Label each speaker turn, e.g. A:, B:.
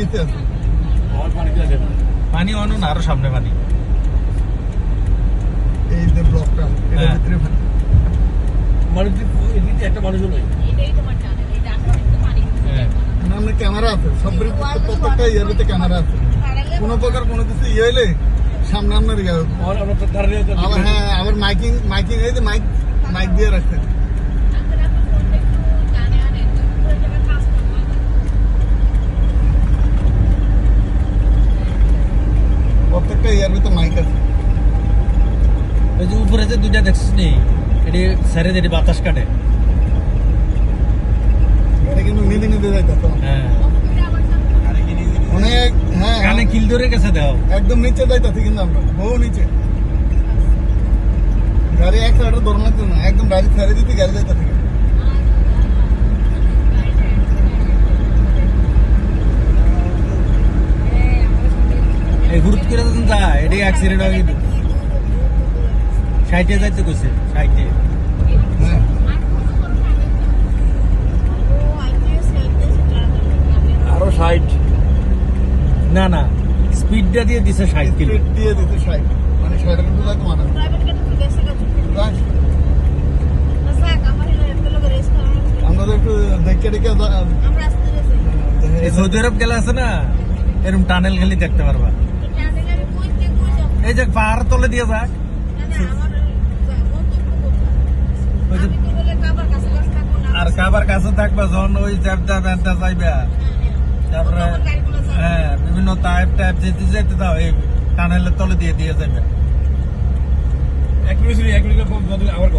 A: পানিতে আছে।
B: পানি অন্য না, আরো সামনে পানি।
A: এই যে ব্লকটা এর
B: হ্যাঁ।
A: ভিতরে পানি।
C: একটা মানুষও নেই।
B: হ্যাঁ।
A: সামনে ক্যামেরা আছে, সব প্রত্যেকটা ইয়ের ভিতরে ক্যামেরা আছে। কোনো প্রকার কোনো কিছু ইয়ে হইলে সামনে আপনার ইয়ে হবে। আবার হ্যাঁ, আবার মাইকিং এই যে মাইক দিয়ে রাখছে। প্রত্যেকটা ইয়ার ভিতরে মাইক আছে।
B: ওই যে উপরে যে দুইটা দেখছিস নি, এটি স্যারে যেটি বাতাস কাটে।
A: এটা কিন্তু নিজে নিজে যাইতেছে
B: হ্যাঁ,
A: অনেক। হ্যাঁ,
B: কানে কিল ধরে গেছে দেও।
A: একদম নিচে যাইতেছি কিন্তু আমরা বহু নিচে। গাড়ি এক সাইডে ধরে লাগছে না, একদম গাড়ি ছেড়ে দিতে গাড়ি যাইতেছি।
B: এই হুরুত করে যখন যায়, এটি অ্যাক্সিডেন্ট হয় কিন্তু। 60-এ যাইতে কইছে, 60-এ।
A: হ্যাঁ,
C: আরো 60।
B: না না, স্পিডটা দিয়ে দিছে 60 কিলো।
A: স্পিড দিয়ে দিতে 60, মানে 60 এর উপরে যাইতে মানা। আমরা তো একটু দেখে দেখে
B: এই সৌদি আরব গেলে আছে না, এরকম টানেল খালি দেখতে পারবা। এই যে পাহাড় তলে দিয়ে যায়, আর কাবার কাছে থাকবা যখন ওই জ্যাপটা ব্যানটা যাইবা, তারপরে হ্যাঁ বিভিন্ন টাইপ যেতে যেতে দাও, এই টানেলের তলে দিয়ে দিয়ে যাবে।
C: এক মিনিট আবার